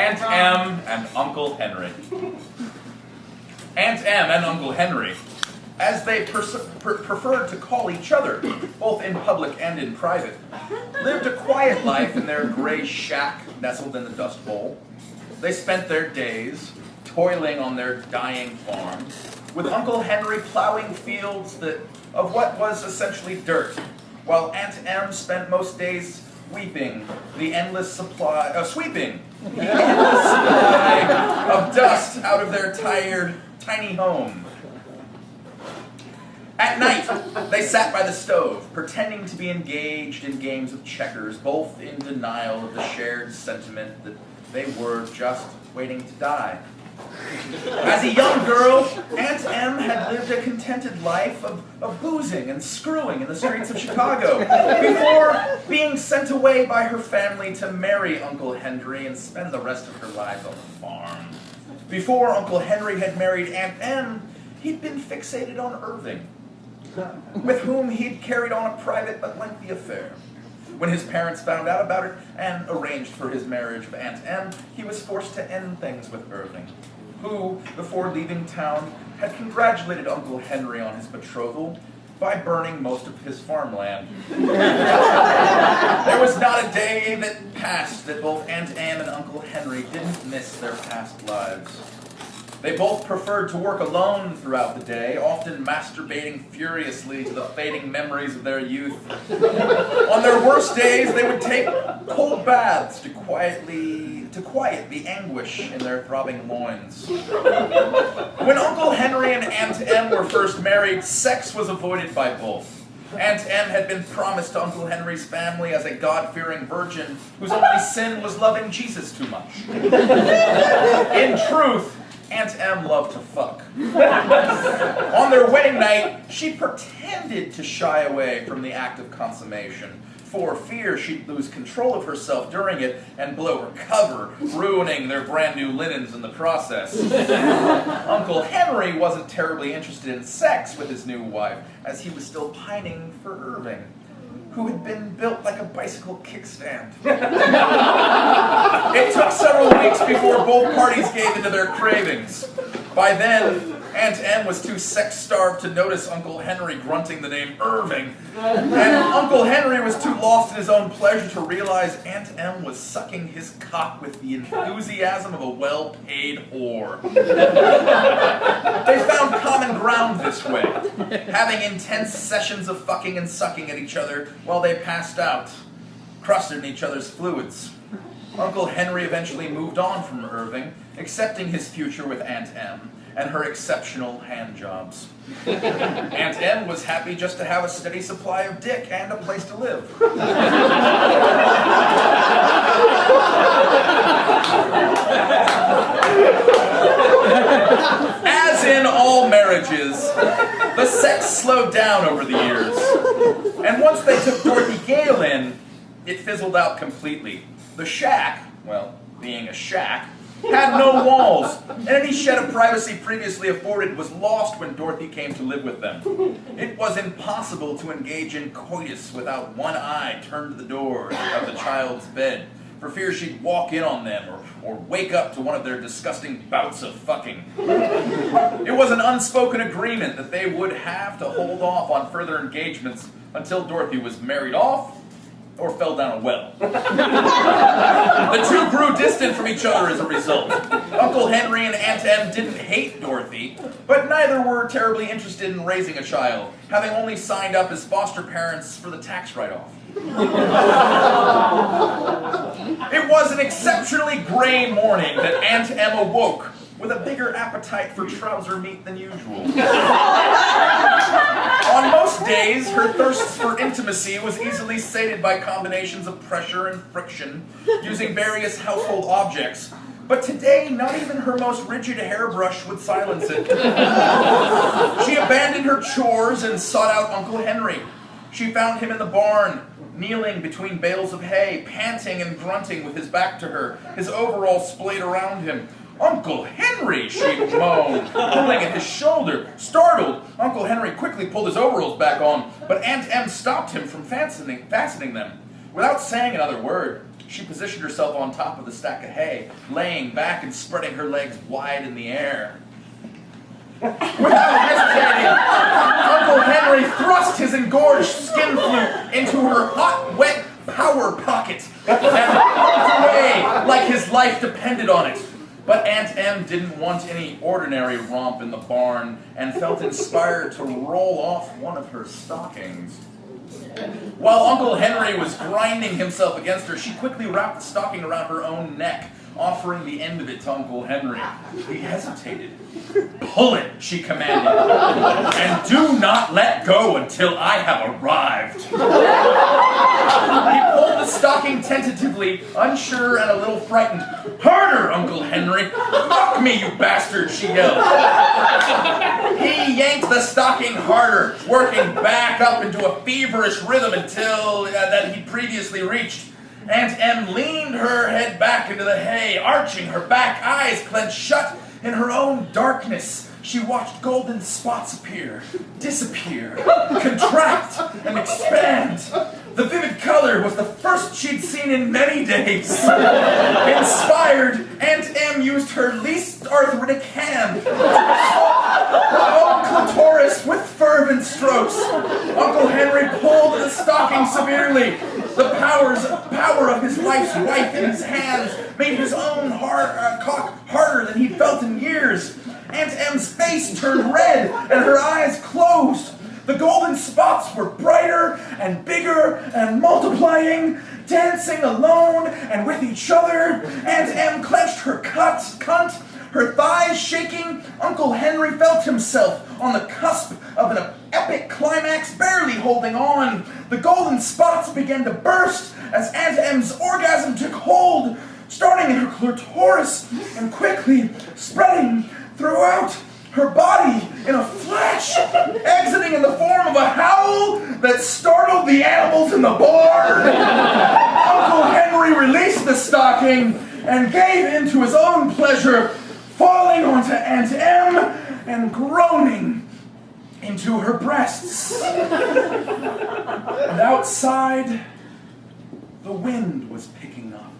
Aunt Em and Uncle Henry. Aunt Em and Uncle Henry, as they preferred to call each other, both in public and in private, lived a quiet life in their gray shack nestled in the Dust Bowl. They spent their days toiling on their dying farm, with Uncle Henry plowing fields of what was essentially dirt, while Aunt Em spent most days sweeping the endless supply of dust out of their tired, tiny home. At night, they sat by the stove, pretending to be engaged in games of checkers, both in denial of the shared sentiment that they were just waiting to die. As a young girl, Aunt Em had lived a contented life of boozing and screwing in the streets of Chicago before being sent away by her family to marry Uncle Henry and spend the rest of her life on the farm. Before Uncle Henry had married Aunt Em, he'd been fixated on Irving, with whom he'd carried on a private but lengthy affair. When his parents found out about it and arranged for his marriage with Aunt Em, he was forced to end things with Irving, who, before leaving town, had congratulated Uncle Henry on his betrothal by burning most of his farmland. There was not a day that passed that both Aunt Em and Uncle Henry didn't miss their past lives. They both preferred to work alone throughout the day, often masturbating furiously to the fading memories of their youth. On their worst days, they would take cold baths to quiet the anguish in their throbbing loins. When Uncle Henry and Aunt Em were first married, sex was avoided by both. Aunt Em had been promised to Uncle Henry's family as a God-fearing virgin whose only sin was loving Jesus too much. In truth, Aunt Em loved to fuck. On their wedding night, she pretended to shy away from the act of consummation, for fear she'd lose control of herself during it and blow her cover, ruining their brand new linens in the process. Uncle Henry wasn't terribly interested in sex with his new wife, as he was still pining for Irving, who had been built like a bicycle kickstand. It took several weeks before both parties gave into their cravings. By then, Aunt Em was too sex-starved to notice Uncle Henry grunting the name Irving, and Uncle Henry was too lost in his own pleasure to realize Aunt Em was sucking his cock with the enthusiasm of a well-paid whore. They found common ground this way, having intense sessions of fucking and sucking at each other while they passed out, crusted in each other's fluids. Uncle Henry eventually moved on from Irving, accepting his future with Aunt Em and her exceptional hand jobs. Aunt Em was happy just to have a steady supply of dick and a place to live. As in all marriages, the sex slowed down over the years. And once they took Dorothy Gale in, it fizzled out completely. The shack, well, being a shack, had no walls, and any shed of privacy previously afforded was lost when Dorothy came to live with them. It was impossible to engage in coitus without one eye turned to the door of the child's bed, for fear she'd walk in on them or wake up to one of their disgusting bouts of fucking. It was an unspoken agreement that they would have to hold off on further engagements until Dorothy was married off or fell down a well. The two grew distant from each other as a result. Uncle Henry and Aunt Em didn't hate Dorothy, but neither were terribly interested in raising a child, having only signed up as foster parents for the tax write-off. It was an exceptionally gray morning that Aunt Em awoke with a bigger appetite for trouser meat than usual. On most days, her thirst for intimacy was easily sated by combinations of pressure and friction, using various household objects. But today, not even her most rigid hairbrush would silence it. She abandoned her chores and sought out Uncle Henry. She found him in the barn, kneeling between bales of hay, panting and grunting with his back to her, his overalls splayed around him. "Uncle Henry!" she moaned, pulling at his shoulder. Startled, Uncle Henry quickly pulled his overalls back on, but Aunt Em stopped him from fastening them. Without saying another word, She positioned herself on top of the stack of hay, laying back and spreading her legs wide in the air. Without hesitating, Uncle Henry thrust his engorged skin flute into her hot, wet power pocket and walked away like his life depended on it. But Aunt Em didn't want any ordinary romp in the barn and felt inspired to roll off one of her stockings. While Uncle Henry was grinding himself against her, she quickly wrapped the stocking around her own neck, offering the end of it to Uncle Henry. He hesitated. "Pull it," she commanded, "and do not let go until I have arrived." He pulled the stocking tentatively, unsure and a little frightened. "Harder, Uncle Henry! Fuck me, you bastard!" she yelled. He yanked the stocking harder, working back up into a feverish rhythm until that he'd previously reached. Aunt Em leaned her head back into the hay, arching her back, eyes clenched shut. In her own darkness, she watched golden spots appear, disappear, contract, and expand. The vivid color was the first she'd seen in many days. Inspired, Aunt Em used her least arthritic hand to assault her own clitoris with fervent strokes. Uncle Henry pulled the stocking severely. The power of his wife's wife in his hands made his own cock harder than he'd felt in years. Aunt Em's face turned red and her eyes closed. The golden spots were brighter and bigger and multiplying, dancing alone and with each other. Aunt Em clenched her cunt, her thighs shaking. Uncle Henry felt himself on the cusp of an epic climax, barely holding on. The golden spots began to burst as Aunt Em's orgasm took hold, starting in her clitoris and quickly spreading throughout her body in a flash, exiting in the form of a howl that startled the animals in the barn. Uncle Henry released the stocking and gave in to his own pleasure, falling onto Aunt Em and groaning into her breasts. And outside, the wind was picking up.